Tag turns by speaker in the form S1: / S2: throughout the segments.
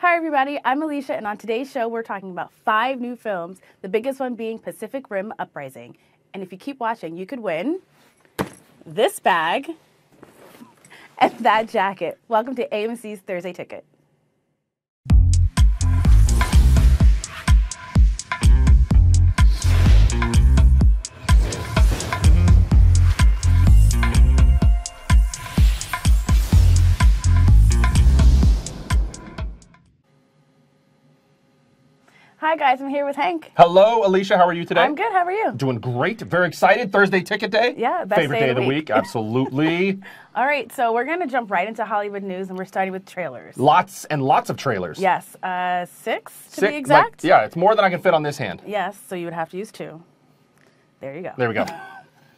S1: Hi everybody, I'm Alicia, and on today's show we're talking about 5 new films, the biggest one being Pacific Rim Uprising. And if you keep watching, you could win this bag and that jacket. Welcome to AMC's Thursday Ticket. Hi guys, I'm here with Hank.
S2: Hello, Alicia. How are you today?
S1: I'm good. How are you?
S2: Doing great. Very excited. Thursday Ticket Day.
S1: Yeah, best
S2: favorite day of the week. Absolutely.
S1: All right, so we're going to jump right into Hollywood news, and we're starting with trailers.
S2: Lots and lots of trailers.
S1: Yes, 6 to be exact.
S2: Yeah, it's more than I can fit on this hand.
S1: Yes, so you would have to use 2. There you go.
S2: There we go.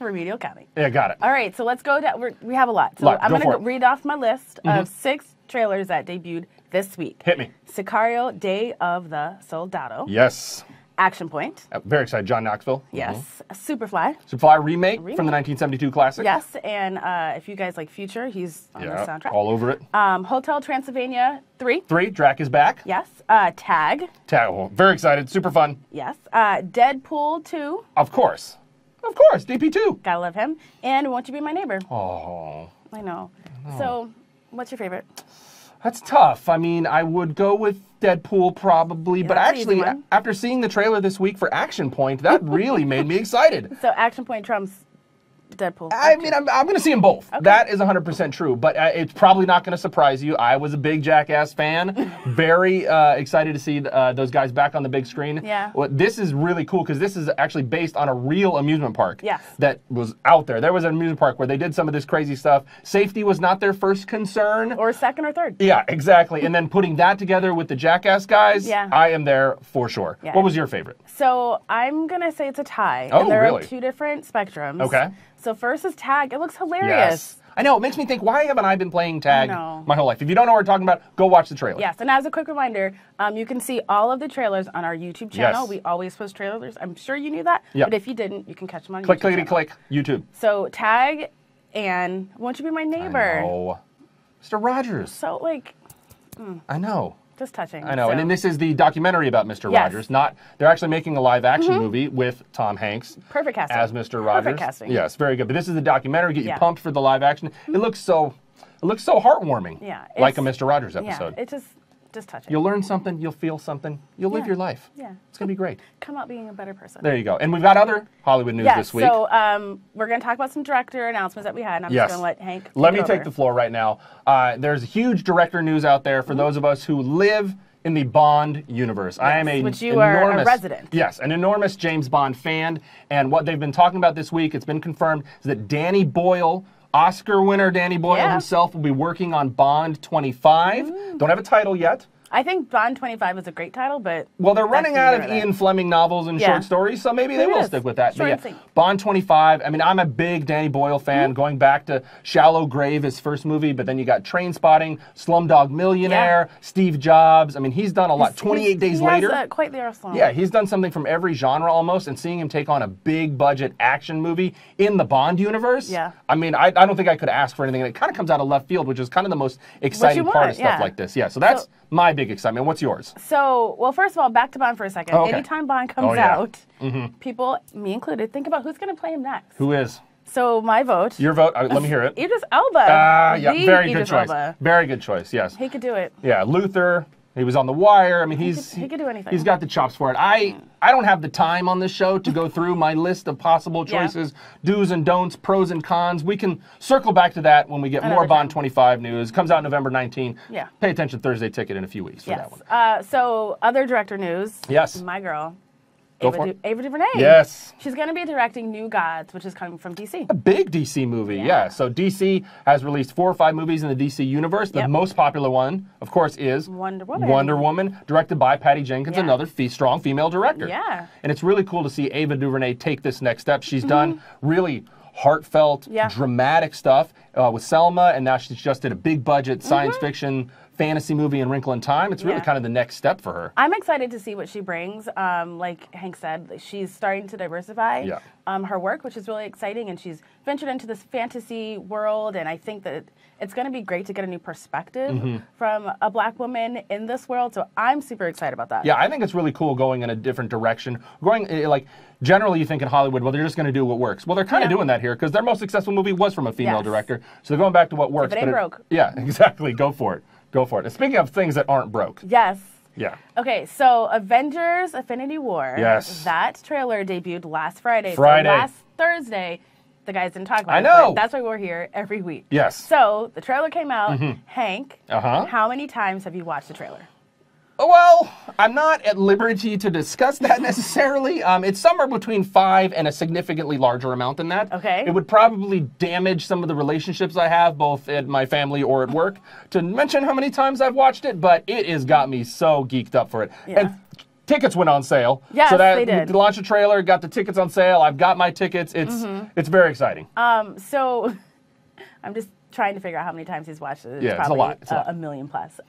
S1: Remedial counting.
S2: Yeah, got it.
S1: All right, so let's go down. We have a lot. So I'm going to read off my list of 6 trailers that debuted this week.
S2: Hit me.
S1: Sicario, Day of the Soldado.
S2: Yes.
S1: Action Point.
S2: Very excited. John Knoxville.
S1: Yes. Superfly.
S2: Superfly remake from the 1972 classic.
S1: Yes, and if you guys like Future, he's on the soundtrack.
S2: All over it.
S1: Hotel Transylvania 3.
S2: 3. Drac is back.
S1: Yes. Tag.
S2: Tag. Very excited. Super fun.
S1: Yes. Deadpool 2.
S2: Of course. Of course. DP2.
S1: Gotta love him. And Won't You Be My Neighbor.
S2: Oh.
S1: I know. So, what's your favorite?
S2: That's tough. I mean, I would go with Deadpool probably, but actually, after seeing the trailer this week for Action Point, that really made me excited.
S1: So Action Point trumps Deadpool.
S2: I mean, I'm going to see them both. Okay. That is 100% true, but it's probably not going to surprise you. I was a big Jackass fan. Very excited to see those guys back on the big screen.
S1: Yeah.
S2: Well, this is really cool because this is actually based on a real amusement park that was out there. There was an amusement park where they did some of this crazy stuff. Safety was not their first concern.
S1: Or second or third.
S2: Yeah, exactly. And then putting that together with the Jackass guys, I am there for sure. Yeah. What was your favorite?
S1: So I'm going to say it's a tie.
S2: Oh,
S1: and they're
S2: really?
S1: on 2 different spectrums.
S2: Okay.
S1: So first is Tag. It looks hilarious.
S2: Yes. I know. It makes me think, why haven't I been playing Tag my whole life? If you don't know what we're talking about, go watch the trailer.
S1: Yes. And as a quick reminder, you can see all of the trailers on our YouTube channel. We always post trailers. I'm sure you knew that. But if you didn't, you can catch them on YouTube.
S2: Click, YouTube.
S1: So Tag and Won't You Be My Neighbor?
S2: I know. Mr. Rogers.
S1: So, like...
S2: I know.
S1: Just touching.
S2: I know, so. And then this is the documentary about Mr. Rogers. They're actually making a live-action movie with Tom Hanks.
S1: Perfect casting.
S2: As Mr. Rogers.
S1: Perfect casting.
S2: Yes, very good. But this is the documentary. Get you pumped for the live-action. It looks so heartwarming. Yeah. Like a Mr. Rogers episode.
S1: Yeah, it's just touching.
S2: You'll learn something. You'll feel something. You'll live your life. Yeah. It's going to be great.
S1: Come out being a better person.
S2: There you go. And we've got other Hollywood news this week.
S1: So we're going to talk about some director announcements that we had. And I'm just going to let Hank
S2: take the floor right now. There's huge director news out there for those of us who live in the Bond universe. Yes, I am
S1: are a resident.
S2: Yes, an enormous James Bond fan. And what they've been talking about this week, it's been confirmed, is that Danny Boyle, Oscar winner Danny Boyle himself, will be working on Bond 25. Don't have a title yet.
S1: I think Bond 25 is a great title, but...
S2: Well, they're running out of Ian Fleming novels and short stories, so maybe they will stick with that. But Bond 25, I mean, I'm a big Danny Boyle fan, going back to Shallow Grave, his first movie, but then you got Trainspotting, Slumdog Millionaire, Steve Jobs. I mean, he's done a lot. 28 Days Later.
S1: Has quite the arsenal.
S2: Yeah, he's done something from every genre almost, and seeing him take on a big-budget action movie in the Bond universe, I mean, I don't think I could ask for anything. And it kind of comes out of left field, which is kind of the most exciting part of stuff like this. Yeah, so that's my big excitement. What's yours?
S1: So, well, first of all, back to Bond for a second. Anytime Bond comes out, people, me included, think about who's going to play him next.
S2: Who is?
S1: So, my vote.
S2: Your vote? Let me hear it.
S1: Idris Elba.
S2: Very good choice. Very good choice, yes.
S1: He could do it.
S2: Yeah, Luther. He was on The Wire. I mean, he
S1: could do anything.
S2: He's got the chops for it. I don't have the time on this show to go through my list of possible choices, do's and don'ts, pros and cons. We can circle back to that when we get more Bond 25 news. Comes out November 19. Yeah. Pay attention, Thursday Ticket in a few weeks for that one.
S1: So, other director news.
S2: Yes.
S1: My girl. Ava DuVernay.
S2: Yes.
S1: She's going to be directing New Gods, which is coming from DC.
S2: A big DC movie, So DC has released 4 or 5 movies in the DC universe. The most popular one, of course, is
S1: Wonder Woman.
S2: Wonder Woman, directed by Patty Jenkins, another strong female director.
S1: Yeah.
S2: And it's really cool to see Ava DuVernay take this next step. She's done really heartfelt, dramatic stuff with Selma, and now she's just did a big budget science fiction fantasy movie and Wrinkle in Time. It's really kind of the next step for her.
S1: I'm excited to see what she brings. Like Hank said, she's starting to diversify her work, which is really exciting, and she's ventured into this fantasy world, and I think that it's going to be great to get a new perspective from a Black woman in this world, so I'm super excited about that.
S2: Yeah, I think it's really cool going in a different direction. Like, generally you think in Hollywood, well, they're just going to do what works. Well, they're kind of doing that here, because their most successful movie was from a female director, so they're going back to what works.
S1: If it ain't broke.
S2: Yeah, exactly. Go for it. Go for it. And speaking of things that aren't broke.
S1: Yes.
S2: Yeah.
S1: Okay, so Avengers Infinity War.
S2: Yes.
S1: That trailer debuted last Friday. So
S2: Friday.
S1: last Thursday, the guys didn't talk about
S2: I know.
S1: it. But that's why we're here every week.
S2: Yes.
S1: So the trailer came out. Hank, how many times have you watched the trailer?
S2: Well, I'm not at liberty to discuss that necessarily. It's somewhere between 5 and a significantly larger amount than that.
S1: Okay.
S2: It would probably damage some of the relationships I have, both at my family or at work, to mention how many times I've watched it, but it has got me so geeked up for it.
S1: Yeah.
S2: And tickets went on sale.
S1: Yes,
S2: so that,
S1: they did.
S2: The launch a trailer, got the tickets on sale. I've got my tickets. It's very exciting.
S1: So I'm just trying to figure out how many times he's watched it.
S2: Yeah,
S1: probably
S2: it's a lot. It's a lot.
S1: A million plus.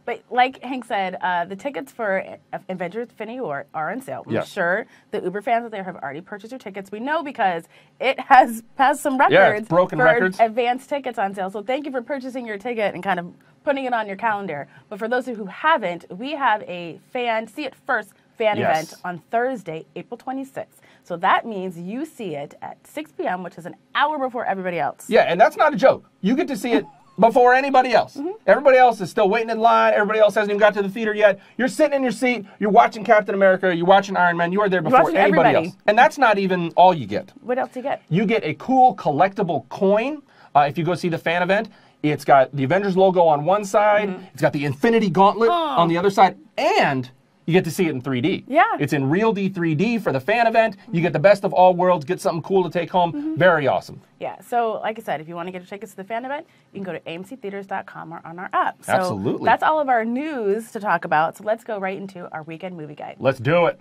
S1: But like Hank said, the tickets for Avengers Infinity War are on sale. I'm sure the Uber fans out there have already purchased their tickets. We know because it has passed some records.
S2: Yeah, it's broken
S1: for
S2: records.
S1: Advanced tickets on sale. So thank you for purchasing your ticket and kind of putting it on your calendar. But for those who haven't, we have a See It First fan event on Thursday, April 26th. So that means you see it at 6 p.m., which is an hour before everybody else.
S2: Yeah, and that's not a joke. You get to see it before anybody else. Everybody else is still waiting in line. Everybody else hasn't even got to the theater yet. You're sitting in your seat. You're watching Captain America. You're watching Iron Man. You are there before anybody else. And that's not even all you get.
S1: What else do you get? You
S2: get a cool collectible coin if you go see the fan event. It's got the Avengers logo on one side. It's got the Infinity Gauntlet on the other side. And you get to see it in 3D.
S1: Yeah.
S2: It's in Real D 3D for the fan event. You get the best of all worlds, get something cool to take home. Very awesome.
S1: Yeah, so like I said, if you want to get your tickets to the fan event, you can go to amctheaters.com or on our app. So
S2: absolutely.
S1: That's all of our news to talk about. So let's go right into our weekend movie guide.
S2: Let's do it.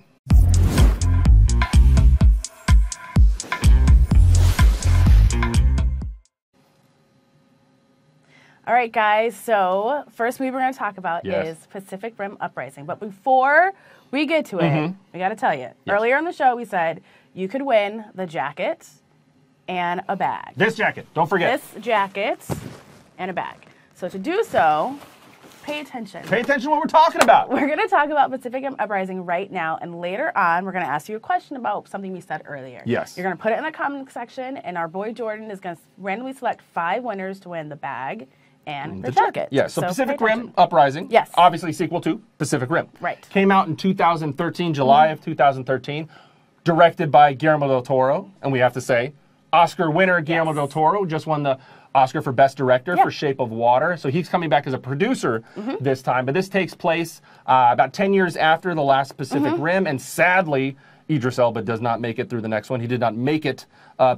S1: All right, guys, so first movie we're going to talk about is Pacific Rim Uprising. But before we get to it, we got to tell you, earlier in the show we said you could win the jacket and a bag.
S2: This jacket, don't forget.
S1: This jacket and a bag. So to do so, pay attention.
S2: Pay attention to what we're talking about.
S1: We're going to talk about Pacific Rim Uprising right now, and later on we're going to ask you a question about something we said earlier.
S2: Yes.
S1: You're going to put it in the comment section, and our boy Jordan is going to randomly select 5 winners to win the bag and the jacket.
S2: Yeah, so Pacific Rim Uprising.
S1: Yes.
S2: Obviously sequel to Pacific Rim.
S1: Right.
S2: Came out in 2013, July of 2013. Directed by Guillermo del Toro. And we have to say, Oscar winner Guillermo del Toro just won the Oscar for Best Director for Shape of Water. So he's coming back as a producer this time. But this takes place about 10 years after the last Pacific Rim. And sadly, Idris Elba does not make it through the next one. He did not make it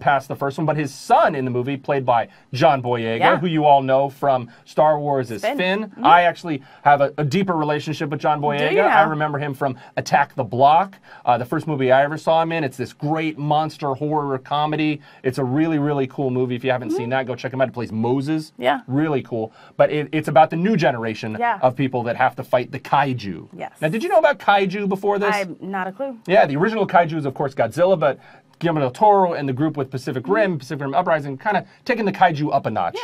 S2: past the first one. But his son in the movie, played by John Boyega, who you all know from Star Wars as Finn. I actually have a deeper relationship with John Boyega. I remember him from Attack the Block, the first movie I ever saw him in. It's this great monster horror comedy. It's a really, really cool movie. If you haven't seen that, go check him out. He plays Moses.
S1: Yeah.
S2: Really cool. But it's about the new generation of people that have to fight the kaiju.
S1: Yes.
S2: Now, did you know about kaiju before this?
S1: I have not a clue.
S2: Yeah, the original kaiju is, of course, Godzilla, but Guillermo del Toro and the group with Pacific Rim Uprising, kind of taking the kaiju up a notch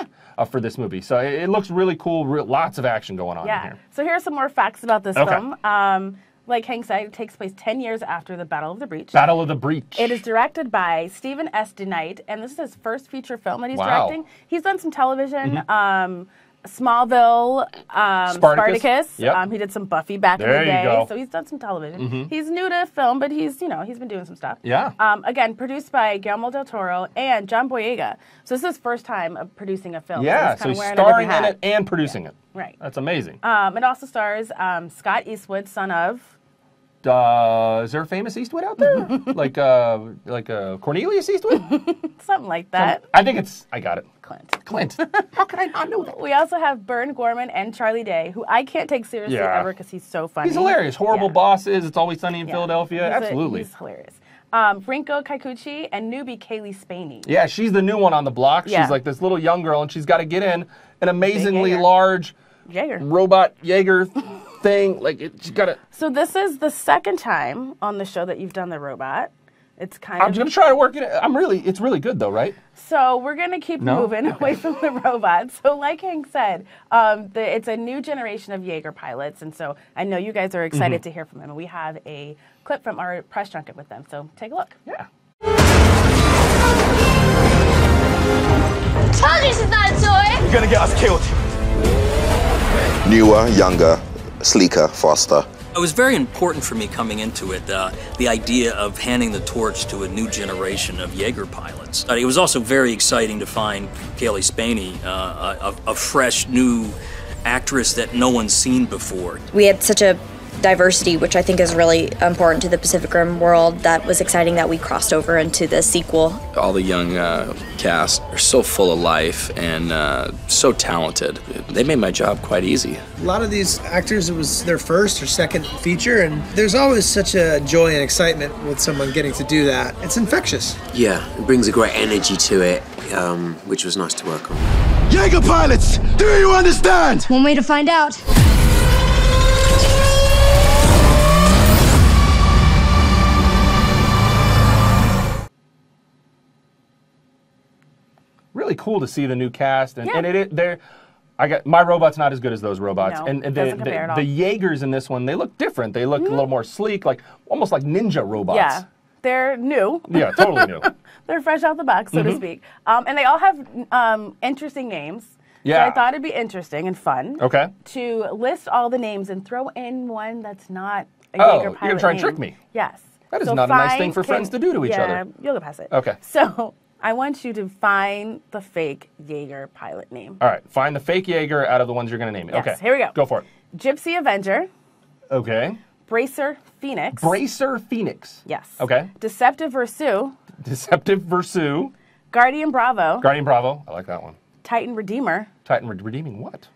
S2: for this movie. So it looks really cool, lots of action going on in here.
S1: So here are some more facts about this film. Like Hank said, it takes place 10 years after the Battle of the Breach.
S2: Battle of the Breach.
S1: It is directed by Stephen S. DeKnight, and this is his first feature film that he's directing. He's done some television, Smallville, Spartacus.
S2: Yep.
S1: He did some Buffy back in the day.
S2: There you go.
S1: So he's done some television. He's new to film, but he's been doing some stuff.
S2: Yeah.
S1: Again, produced by Guillermo del Toro and John Boyega. So this is his first time of producing a film.
S2: Yeah, so he's starring in it and producing it.
S1: Right.
S2: That's amazing.
S1: It also stars Scott Eastwood, son of...
S2: is there a famous Eastwood out there? like Cornelius Eastwood?
S1: Something like that.
S2: I think I got it.
S1: Clint.
S2: How could I not know that?
S1: We also have Bern Gorman and Charlie Day, who I can't take seriously ever because he's so funny.
S2: He's hilarious. Horrible Bosses. It's Always Sunny in Philadelphia. Absolutely.
S1: He's hilarious. Rinko Kikuchi and newbie Kaylee Spaney.
S2: Yeah, she's the new one on the block. She's like this little young girl, and she's got to get in an amazingly large robot Jaeger thing. Like, it's got to...
S1: So this is the second time on the show that you've done the robot. It's kind
S2: I'm going to try to work it. It's really good, though, right?
S1: So we're going to keep moving away from the robot. So like Hank said, it's a new generation of Jaeger pilots. And so I know you guys are excited to hear from them. And we have a clip from our press junket with them. So take a look.
S2: Yeah.
S3: Told you this is not a toy.
S4: You're going to get us killed.
S5: Newer, younger, sleeker, faster.
S6: It was very important for me coming into it, the idea of handing the torch to a new generation of Jaeger pilots. It was also very exciting to find Kaylee Spaney, a fresh new actress that no one's seen before.
S7: We had such a diversity, which I think is really important to the Pacific Rim world. That was exciting that we crossed over into the sequel.
S8: All the young cast are so full of life and so talented. They made my job quite easy.
S9: A lot of these actors, it was their first or second feature, and there's always such a joy and excitement with someone getting to do that. It's infectious.
S10: Yeah, it brings a great energy to it, which was nice to work on.
S4: Jaeger pilots, do you understand?
S3: One way to find out.
S2: Really cool to see the new cast, and my robot's not as good as those robots,
S1: No,
S2: and
S1: doesn't compare at all.
S2: the Jaegers in this one, they look different. They look a little more sleek, like almost like ninja robots.
S1: Yeah, they're new.
S2: Yeah, totally new.
S1: They're fresh out the box, so to speak. And they all have interesting names.
S2: Yeah.
S1: So I thought it'd be interesting and fun to list all the names and throw in one that's not a Jaeger pilot
S2: you're going to try and
S1: name.
S2: trick me.
S1: Yes.
S2: That is not a nice thing for friends to do to each other.
S1: Yeah, you'll get past it.
S2: Okay.
S1: So I want you to find the fake Jaeger pilot name.
S2: All right, find the fake Jaeger out of the ones you're going to name.
S1: Yes,
S2: Okay,
S1: here we go.
S2: Go for it.
S1: Gypsy Avenger.
S2: Okay.
S1: Bracer Phoenix.
S2: Bracer Phoenix.
S1: Yes.
S2: Okay.
S1: Deceptive Versu.
S2: Deceptive Versu.
S1: Guardian Bravo.
S2: Guardian Bravo. I like that one.
S1: Titan Redeemer.
S2: Titan Redeeming what?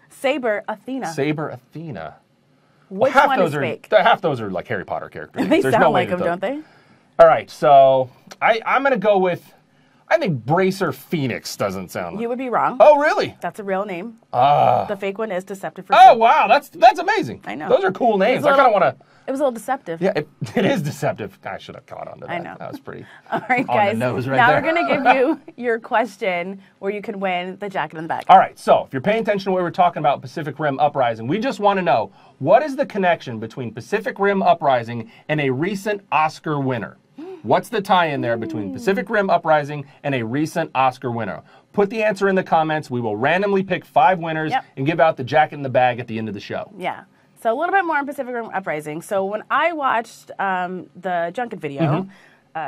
S1: Saber Athena.
S2: Saber Athena.
S1: Which
S2: half
S1: one
S2: those
S1: is
S2: are,
S1: fake?
S2: Half those are like Harry Potter characters.
S1: They
S2: There's
S1: sound
S2: no way
S1: like
S2: to
S1: them, don't they?
S2: All right, so I'm going to go with, I think Bracer Phoenix doesn't sound like.
S1: You would be wrong.
S2: Oh, really?
S1: That's a real name.
S2: Ah.
S1: The fake one is Deceptive Versu.
S2: Oh, wow, that's amazing.
S1: I know.
S2: Those are cool names. I
S1: little-
S2: kind of want to.
S1: It was a little deceptive.
S2: Yeah, it is deceptive. I should have caught on to that.
S1: I know.
S2: That was pretty
S1: All right,
S2: on
S1: guys.
S2: the nose right
S1: now
S2: there.
S1: we're going to give you your question where you can win the jacket in the back.
S2: All right, so if you're paying attention to what we're talking about Pacific Rim Uprising, we just want to know, what is the connection between Pacific Rim Uprising and a recent Oscar winner? What's the tie-in there between Pacific Rim Uprising and a recent Oscar winner? Put the answer in the comments. We will randomly pick 5 winners and give out the jacket in the bag at the end of the show.
S1: Yeah. So a little bit more on Pacific Rim Uprising. So when I watched the junket video,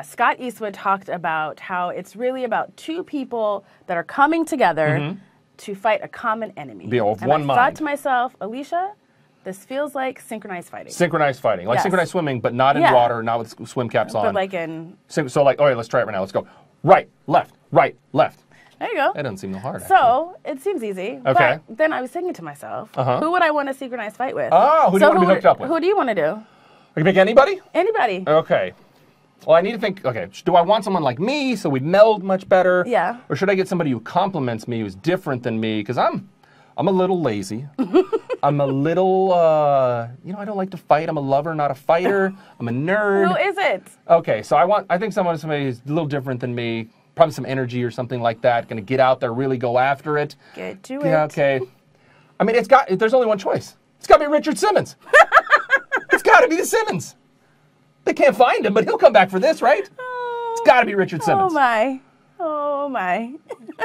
S1: Scott Eastwood talked about how it's really about 2 people that are coming together to fight a common enemy.
S2: Be of
S1: and
S2: one
S1: I
S2: mind.
S1: thought to myself, Alicia, this feels like synchronized fighting.
S2: Synchronized fighting, like
S1: Yes.
S2: synchronized swimming, but not in water, not with swim caps on.
S1: But like in...
S2: So like, all right, let's try it right now. Let's go. Right, left, right, left.
S1: There you go.
S2: That doesn't seem hard,
S1: So, it seems easy.
S2: Okay.
S1: But then I was thinking to myself, who would I want to synchronize fight with?
S2: Oh, who do you want to be hooked up with?
S1: Who do you want to do?
S2: I can pick anybody?
S1: Anybody.
S2: Okay. Well, I need to think, okay, do I want someone like me so we meld much better?
S1: Yeah.
S2: Or should I get somebody who compliments me, who's different than me? Because I'm a little lazy. I'm a little, I don't like to fight. I'm a lover, not a fighter. I'm a nerd.
S1: Who is it?
S2: Okay, so I think somebody who's a little different than me, probably some energy or something like that, going to get out there, really go after it.
S1: Get to it.
S2: Yeah, okay. I mean, there's only one choice. It's got to be Richard Simmons. It's got to be the Simmons. They can't find him, but he'll come back for this, right? It's got to be Richard Simmons.
S1: Oh, my. Oh, my.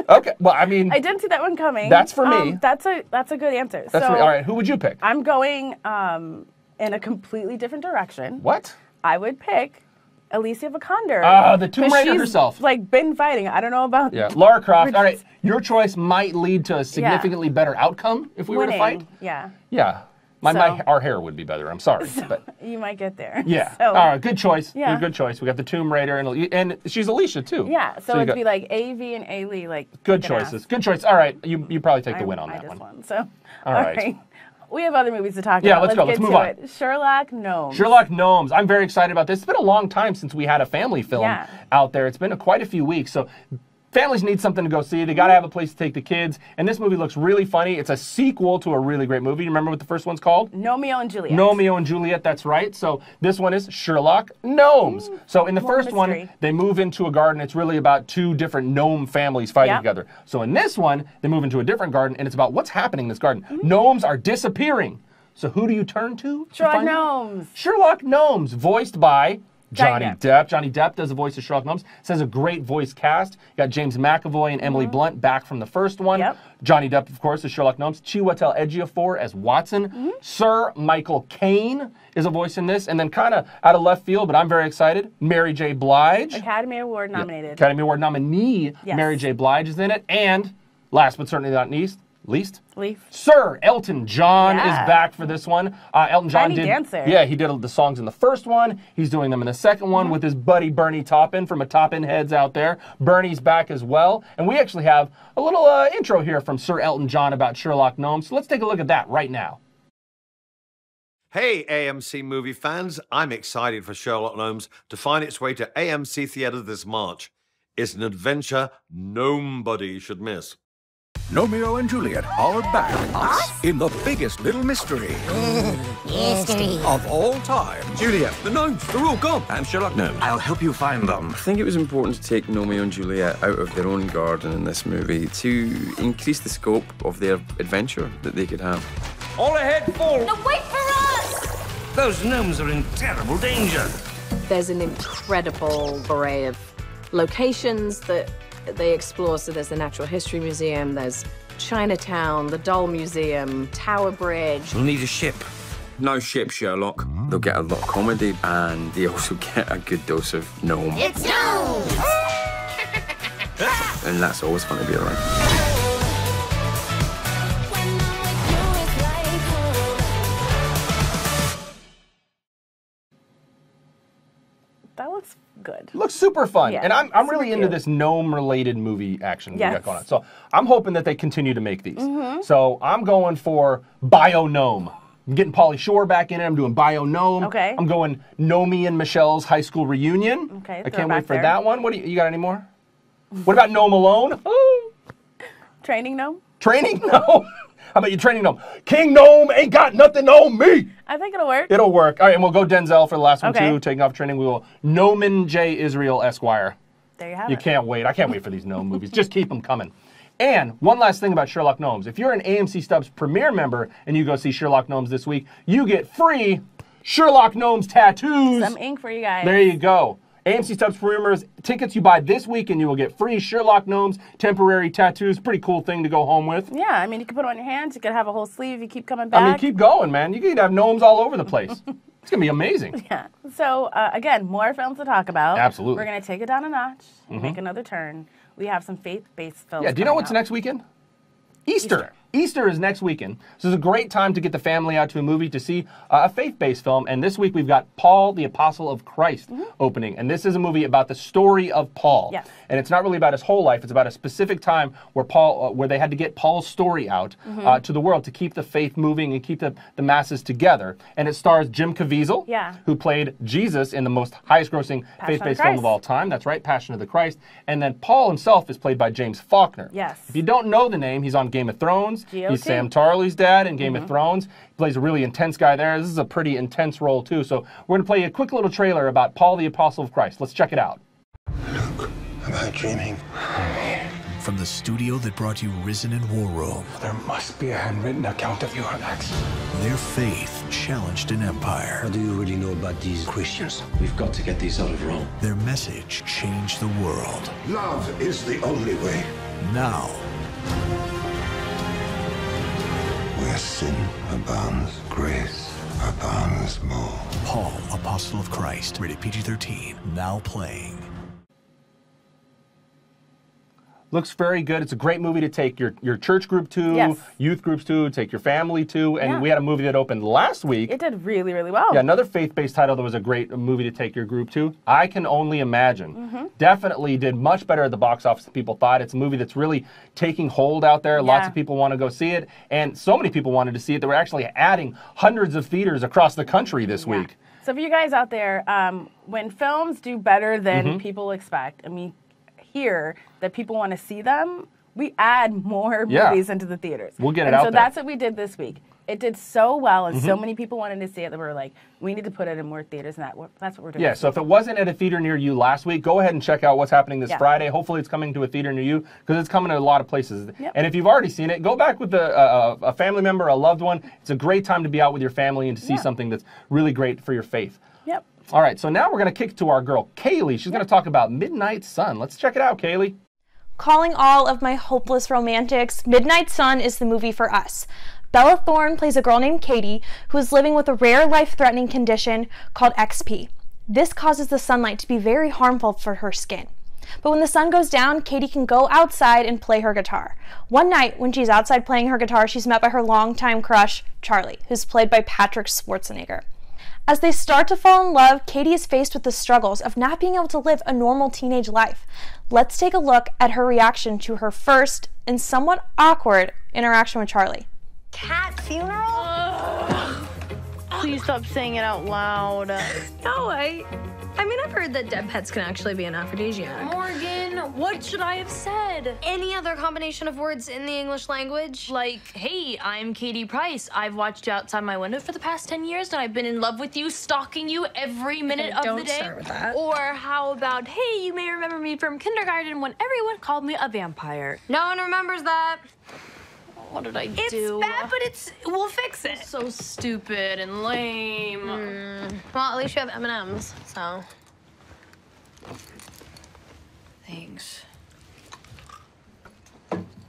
S2: Okay, well, I mean...
S1: I didn't see that one coming.
S2: That's for me.
S1: That's a good answer.
S2: That's
S1: so
S2: for me. All right, who would you pick?
S1: I'm going in a completely different direction.
S2: What?
S1: I would pick Alicia Vikander.
S2: The Tomb Raider
S1: she's,
S2: herself.
S1: Like, been fighting. I don't know about...
S2: Yeah, Lara Croft. All right, your choice might lead to a significantly better outcome if we were to fight.
S1: Yeah.
S2: Yeah. Our hair would be better. I'm sorry, but
S1: you might get there.
S2: yeah.
S1: So,
S2: all right, good choice.
S1: Yeah.
S2: Good choice. We got the Tomb Raider and she's Alicia too.
S1: Yeah. So it'd be like AV and Ailey, like
S2: good choices. Good choice. All right, you probably take the win on that
S1: just
S2: one.
S1: won. So
S2: all right.
S1: We have other movies to talk about.
S2: Yeah, let's go. Let's move on.
S1: It. Sherlock Gnomes.
S2: Sherlock Gnomes. I'm very excited about this. It's been a long time since we had a family film out there. It's been quite a few weeks. So Families need something to go see. They got to have a place to take the kids. And this movie looks really funny. It's a sequel to a really great movie. You remember what the first one's called?
S1: Romeo and Juliet.
S2: Romeo and Juliet, that's right. So this one is Sherlock Gnomes. So in the first one, they move into a garden. It's really about two different gnome families fighting together. So in this one, they move into a different garden, and it's about what's happening in this garden. Gnomes are disappearing. So who do you turn to?
S1: Sherlock Gnomes.
S2: Sherlock Gnomes, voiced by Johnny Depp. Johnny Depp does the voice of Sherlock Gnomes. This has a great voice cast. You got James McAvoy and Emily Blunt back from the first one. Johnny Depp, of course, is Sherlock Gnomes. Chiwetel Ejiofor as Watson. Sir Michael Caine is a voice in this. And then kind of out of left field, but I'm very excited, Mary J. Blige.
S1: Academy Award nominated.
S2: Academy Award nominee Mary J. Blige is in it. And last but certainly not least, Sir Elton John is back for this one. Elton John he did the songs in the first one. He's doing them in the second one with his buddy Bernie Taupin from a Taupin Heads out there. Bernie's back as well. And we actually have a little intro here from Sir Elton John about Sherlock Gnomes. So let's take a look at that right now.
S11: Hey AMC movie fans, I'm excited for Sherlock Gnomes to find its way to AMC theaters this March. It's an adventure nobody should miss.
S12: Romeo and Juliet are back. Us? In the biggest little mystery.
S13: Mystery.
S12: Of all time.
S11: Juliet, the gnomes, they're all gone.
S12: And Sherlock Gnomes.
S13: I'll help you find them.
S8: I think it was important to take Romeo and Juliet out of their own garden in this movie to increase the scope of their adventure that they could have.
S13: All ahead, full.
S3: No, wait for us!
S13: Those gnomes are in terrible danger.
S14: There's an incredible array of locations that they explore. So there's the Natural History Museum, there's Chinatown, the Doll Museum, Tower Bridge.
S13: We'll need a ship.
S8: No ship, Sherlock. They'll get a lot of comedy, and they also get a good dose of gnome.
S3: It's gnomes!
S8: And that's always fun to be around.
S1: That looks good.
S2: Looks super fun.
S1: Yeah,
S2: and I'm really into this gnome-related movie action we got going on. So I'm hoping that they continue to make these. So I'm going for Bio Gnome. I'm getting Pauly Shore back in it. I'm doing Bio Gnome.
S1: Okay.
S2: I'm going Nomi and Michelle's high school reunion.
S1: Okay.
S2: I can't wait for that one. What do you got any more? What about Gnome Alone?
S1: Training Gnome?
S2: Training Gnome? How about you Training Gnome? King Gnome ain't got nothing on me.
S1: I think it'll work.
S2: It'll work. All right, and we'll go Denzel for the last one too. Taking off training. We will Noman J. Israel Esquire.
S1: There you have it.
S2: You can't wait. I can't wait for these gnome movies. Just keep them coming. And one last thing about Sherlock Gnomes. If you're an AMC Stubs Premier member and you go see Sherlock Gnomes this week, you get free Sherlock Gnomes tattoos.
S1: Some ink for you guys.
S2: There you go. AMC Stubs Premier members, tickets you buy this week and you will get free Sherlock Gnomes temporary tattoos. Pretty cool thing to go home with.
S1: Yeah, I mean, you can put it on your hands. You could have a whole sleeve. You keep coming back.
S2: I mean, keep going, man. You could have gnomes all over the place. It's going to be amazing.
S1: Yeah. So, again, more films to talk about.
S2: Absolutely.
S1: We're going to take it down a notch and make another turn. We have some faith-based films.
S2: Yeah, do you know what's next weekend? Easter. Easter is next weekend. So it's a great time to get the family out to a movie to see a faith-based film. And this week we've got Paul, the Apostle of Christ opening. And this is a movie about the story of Paul.
S1: Yes.
S2: And it's not really about his whole life. It's about a specific time where Paul, where they had to get Paul's story out to the world to keep the faith moving and keep the masses together. And it stars Jim Caviezel, who played Jesus in the most highest-grossing faith-based film of all time. That's right, Passion of the Christ. And then Paul himself is played by James Faulkner.
S1: Yes.
S2: If you don't know the name, he's on Game of Thrones.
S1: GOT.
S2: He's Sam Tarley's dad in Game of Thrones. He plays a really intense guy there. This is a pretty intense role, too. So we're going to play a quick little trailer about Paul, the Apostle of Christ. Let's check it out.
S4: Luke, am I dreaming?
S12: From the studio that brought you Risen and War Room.
S4: There must be a handwritten account of your acts.
S12: Their faith challenged an empire.
S10: What do you really know about these Christians? We've got to get these out of Rome.
S12: Their message changed the world.
S4: Love is the only way.
S12: Now,
S4: where sin abounds, grace abounds more.
S12: Paul, Apostle of Christ, rated PG-13, now playing.
S2: Looks very good. It's a great movie to take your church group to, youth groups to, take your family to. And we had a movie that opened last week.
S1: It did really, really well.
S2: Yeah, another faith-based title that was a great movie to take your group to. I Can Only Imagine. Definitely did much better at the box office than people thought. It's a movie that's really taking hold out there. Lots of people want to go see it. And so many people wanted to see it that we're actually adding hundreds of theaters across the country this week.
S1: So for you guys out there, when films do better than people expect, I mean, hear that people want to see them, we add more movies into the theaters.
S2: We'll get it out there.
S1: So that's what we did this week. It did so well, and so many people wanted to see it that we were like, we need to put it in more theaters, and that's what we're doing.
S2: Yeah, so if it wasn't at a theater near you last week, go ahead and check out what's happening this Friday. Hopefully it's coming to a theater near you, because it's coming to a lot of places. Yep. And if you've already seen it, go back with a family member, a loved one. It's a great time to be out with your family and to see something that's really great for your faith.
S1: Yep.
S2: All right, so now we're going to kick to our girl, Kaylee. She's going to talk about Midnight Sun. Let's check it out, Kaylee.
S15: Calling all of my hopeless romantics, Midnight Sun is the movie for us. Bella Thorne plays a girl named Katie who is living with a rare life-threatening condition called XP. This causes the sunlight to be very harmful for her skin. But when the sun goes down, Katie can go outside and play her guitar. One night, when she's outside playing her guitar, she's met by her longtime crush, Charlie, who's played by Patrick Schwarzenegger. As they start to fall in love, Katie is faced with the struggles of not being able to live a normal teenage life. Let's take a look at her reaction to her first and somewhat awkward interaction with Charlie.
S16: Cat funeral? Please stop saying it out loud.
S17: No, I mean, I've heard that dead pets can actually be an aphrodisiac.
S16: Morgan, what should I have said? Any other combination of words in the English language? Like, hey, I'm Katie Price. I've watched you outside my window for the past 10 years, and I've been in love with you, stalking you every minute of the day.
S17: Don't start with that.
S16: Or how about, hey, you may remember me from kindergarten when everyone called me a vampire. No one remembers that. What did I do? It's bad, but we'll fix it. It's so stupid and lame. Well, at least you have M&Ms, so. Thanks.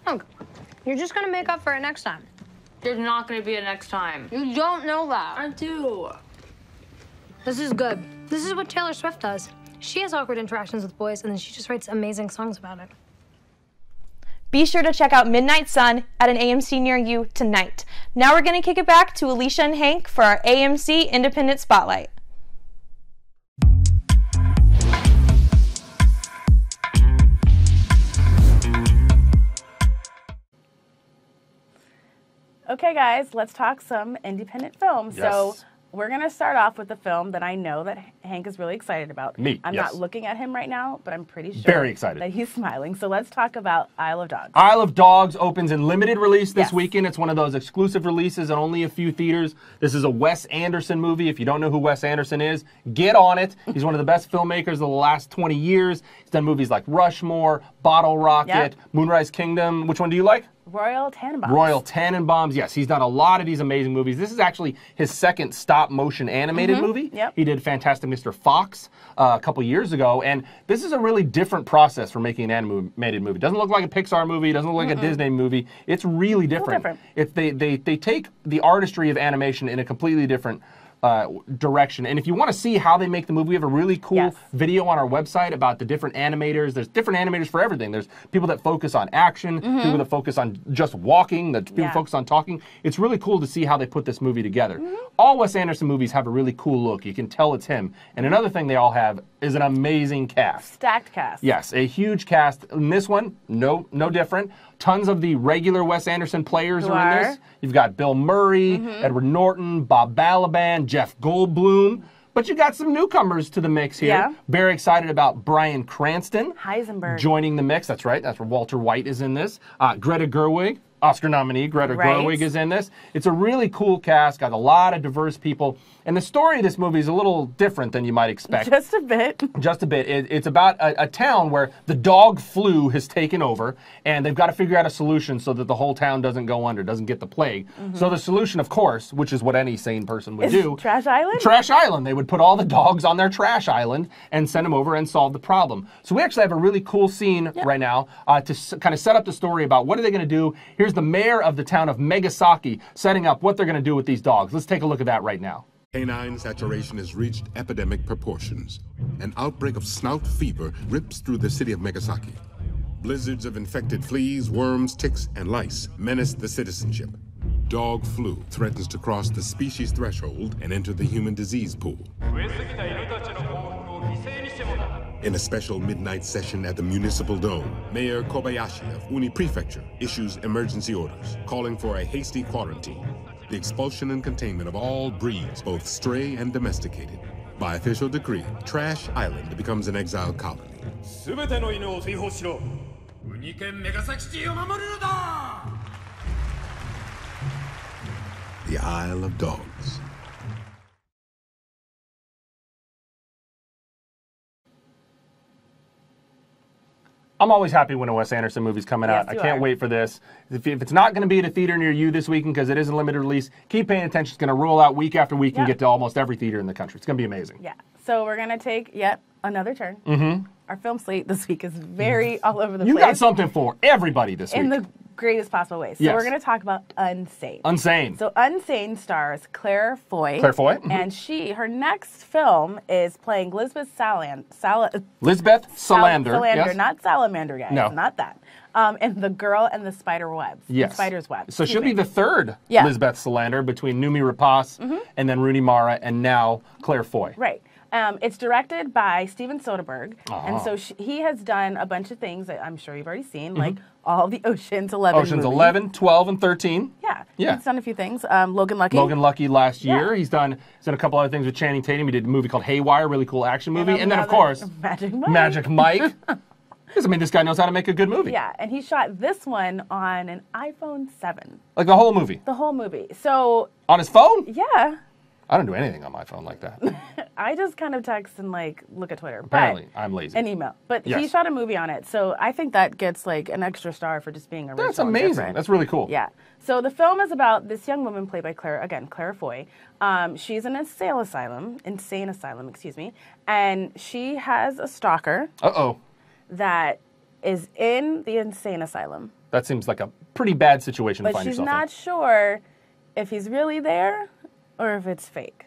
S16: Look, you're just gonna make up for it next time. There's not gonna be a next time. You don't know that. I do. This is good. This is what Taylor Swift does. She has awkward interactions with boys, and then she just writes amazing songs about it.
S15: Be sure to check out Midnight Sun at an AMC near you tonight. Now we're going to kick it back to Alicia and Hank for our AMC Independent Spotlight.
S1: Okay, guys, let's talk some independent films.
S2: Yes.
S1: So we're going to start off with a film that I know that Hank is really excited about.
S2: Me,
S1: I'm
S2: yes.
S1: not looking at him right now, but I'm pretty sure
S2: Very excited.
S1: that he's smiling. So let's talk about Isle of Dogs.
S2: Isle of Dogs opens in limited release this weekend. It's one of those exclusive releases in only a few theaters. This is a Wes Anderson movie. If you don't know who Wes Anderson is, get on it. He's one of the best filmmakers of the last 20 years. He's done movies like Rushmore, Bottle Rocket, Moonrise Kingdom. Which one do you like?
S1: Royal Tenenbaums.
S2: Royal Tenenbaums, yes. He's done a lot of these amazing movies. This is actually his second stop-motion animated movie.
S1: Yep.
S2: He did Fantastic Mr. Fox a couple years ago, and this is a really different process for making an animated movie. It doesn't look like a Pixar movie. It doesn't look like a Disney movie. It's really different. They take the artistry of animation in a completely different direction. And if you want to see how they make the movie, we have a really cool video on our website about the different animators. There's different animators for everything. There's people that focus on action, people that focus on just walking, that people focus on talking. It's really cool to see how they put this movie together. All Wes Anderson movies have a really cool look. You can tell it's him. And another thing they all have is an amazing cast.
S1: Stacked cast.
S2: Yes, a huge cast. In this one, no different. Tons of the regular Wes Anderson players are in this. You've got Bill Murray, Edward Norton, Bob Balaban, Jeff Goldblum. But you got some newcomers to the mix here.
S1: Yeah.
S2: Very excited about Bryan Cranston
S1: Heisenberg
S2: joining the mix. That's right. That's where Walter White is in this. Greta Gerwig, Oscar nominee Greta Gerwig is in this. It's a really cool cast. Got a lot of diverse people. And the story of this movie is a little different than you might expect.
S1: Just a bit.
S2: Just a bit. It's about a town where the dog flu has taken over, and they've got to figure out a solution so that the whole town doesn't go under, doesn't get the plague. So the solution, of course, which is what any sane person would do.
S1: Trash Island?
S2: Trash Island. They would put all the dogs on their trash island and send them over and solve the problem. So we actually have a really cool scene right now to kind of set up the story about what are they going to do. Here's the mayor of the town of Megasaki setting up what they're going to do with these dogs. Let's take a look at that right now.
S18: Canine saturation has reached epidemic proportions. An outbreak of snout fever rips through the city of Megasaki. Blizzards of infected fleas, worms, ticks, and lice menace the citizenship. Dog flu threatens to cross the species threshold and enter the human disease pool. In a special midnight session at the Municipal Dome, Mayor Kobayashi of Uni Prefecture issues emergency orders, calling for a hasty quarantine, the expulsion and containment of all breeds, both stray and domesticated. By official decree, Trash Island becomes an exile colony. The Isle of Dogs.
S2: I'm always happy when a Wes Anderson movie's coming out. I can't wait for this. If it's not going to be at a theater near you this weekend because it is a limited release, keep paying attention. It's going to roll out week after week and get to almost every theater in the country. It's going to be amazing.
S1: Yeah. So we're going to take yet another turn. Our film slate this week is very all over the place.
S2: You got something for everybody this week.
S1: In the greatest possible way. So we're going to talk about Unsane.
S2: Unsane.
S1: So Unsane stars Claire Foy.
S2: Claire Foy.
S1: And her next film is playing Lisbeth Salander.
S2: Lisbeth Salander. Yes.
S1: Not Salamander, guys.
S2: No.
S1: Not that. And The Girl and the Spider Webs.
S2: Yes.
S1: Spider's Web.
S2: So she'll be the third Lisbeth Salander between Noomi Rapace and then Rooney Mara and now Claire Foy.
S1: Right. It's directed by Steven Soderbergh, and so he has done a bunch of things that I'm sure you've already seen, like all the Ocean's 11
S2: Ocean's
S1: movies.
S2: 11, 12, and 13.
S1: Yeah.
S2: Yeah.
S1: He's done a few things. Logan Lucky.
S2: Logan Lucky last year. He's done a couple other things with Channing Tatum. He did a movie called Haywire, really cool action movie. And then, of course, Magic Mike. I mean, this guy knows how to make a good movie.
S1: Yeah, and he shot this one on an iPhone 7.
S2: Like the whole movie?
S1: The whole movie. So...
S2: On his phone?
S1: Yeah.
S2: I don't do anything on my phone like that.
S1: I just kind of text and look at Twitter.
S2: Apparently, I'm lazy.
S1: And email. But he shot a movie on it, so I think that gets an extra star for just being original.
S2: That's amazing. That's really cool.
S1: Yeah. So the film is about this young woman played by Claire Foy. She's in an insane asylum, and she has a stalker. That is in the insane asylum.
S2: That seems like a pretty bad situation to find yourself in.
S1: But she's not sure if he's really there or if it's fake.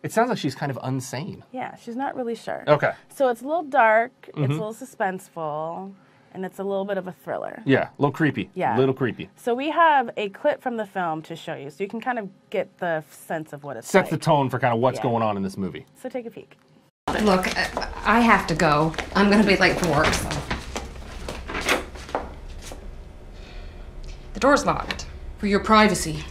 S2: It sounds like she's kind of unsane.
S1: Yeah, she's not really sure.
S2: Okay.
S1: So it's a little dark, it's a little suspenseful, and it's a little bit of a thriller.
S2: Yeah, a little creepy.
S1: Yeah.
S2: A little creepy.
S1: So we have a clip from the film to show you, so you can kind of get the sense of what it's
S2: Sets the tone for kind of what's going on in this movie.
S1: So take a peek.
S19: Look, I have to go. I'm going to be late for work, so. The door's locked.
S20: For your privacy,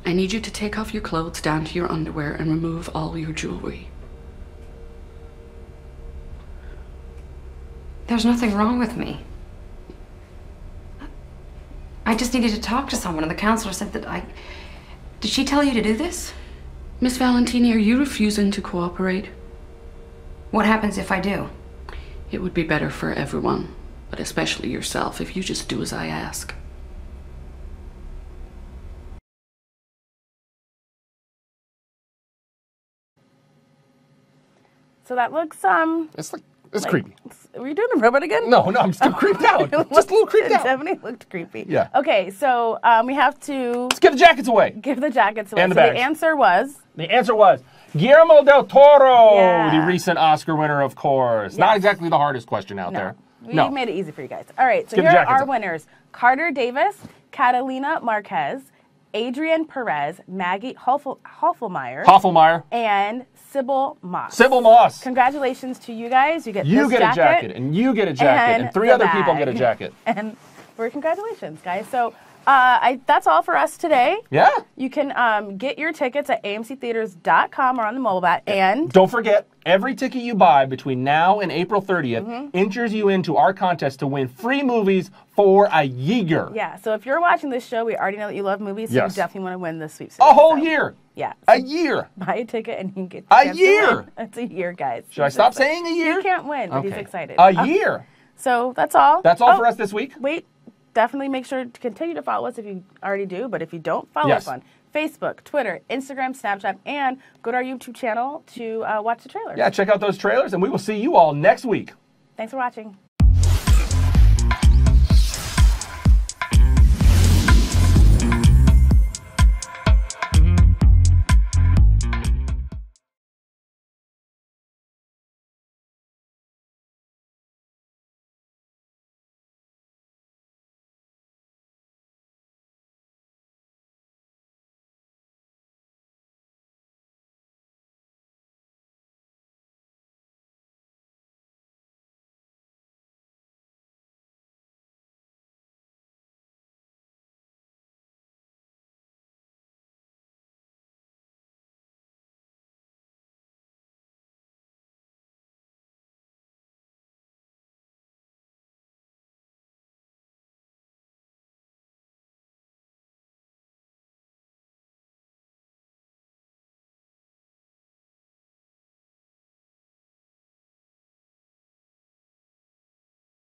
S20: I need you to take off your clothes down to your underwear and remove all your jewelry.
S19: There's nothing wrong with me. I just needed to talk to someone, and the counselor said that Did she tell you to do this?
S20: Miss Valentini, are you refusing to cooperate?
S19: What happens if I do?
S20: It would be better for everyone, but especially yourself, if you just do as I ask.
S1: So that looks
S2: It's creepy.
S1: Were you doing the robot again?
S2: No, I'm still creeped out. Just a little creeped out.
S1: It definitely looked creepy.
S2: Yeah.
S1: Okay, so we have to...
S2: Let's give the jackets away.
S1: Give the jackets away.
S2: And the
S1: so
S2: bags.
S1: The answer was...
S2: Guillermo del Toro, the recent Oscar winner, of course. Yes. Not exactly the hardest question out there.
S1: We made it easy for you guys. All right, so here are our winners. Carter Davis, Catalina Marquez, Adrian Perez, Maggie Hoffelmeyer, and Sybil Moss.
S2: Sybil Moss.
S1: Congratulations to you guys. You get
S2: a jacket, and you get a jacket, and 3 other people get a jacket.
S1: And congratulations, guys. So that's all for us today.
S2: Yeah.
S1: You can get your tickets at amctheaters.com or on the mobile app. And
S2: don't forget, every ticket you buy between now and April 30th enters you into our contest to win free movies for a year.
S1: Yeah, so if you're watching this show, we already know that you love movies, so you definitely want to win this sweepstakes.
S2: A whole year.
S1: Yeah.
S2: A year.
S1: Buy a ticket and you can get
S2: a year.
S1: It's a year, guys.
S2: Should I stop saying a year?
S1: You can't win, but he's excited.
S2: A year.
S1: So that's all.
S2: That's all for us this week.
S1: Wait. Definitely make sure to continue to follow us if you already do, but if you don't, follow us on Facebook, Twitter, Instagram, Snapchat, and go to our YouTube channel to watch the trailers.
S2: Yeah, check out those trailers, and we will see you all next week.
S1: Thanks for watching.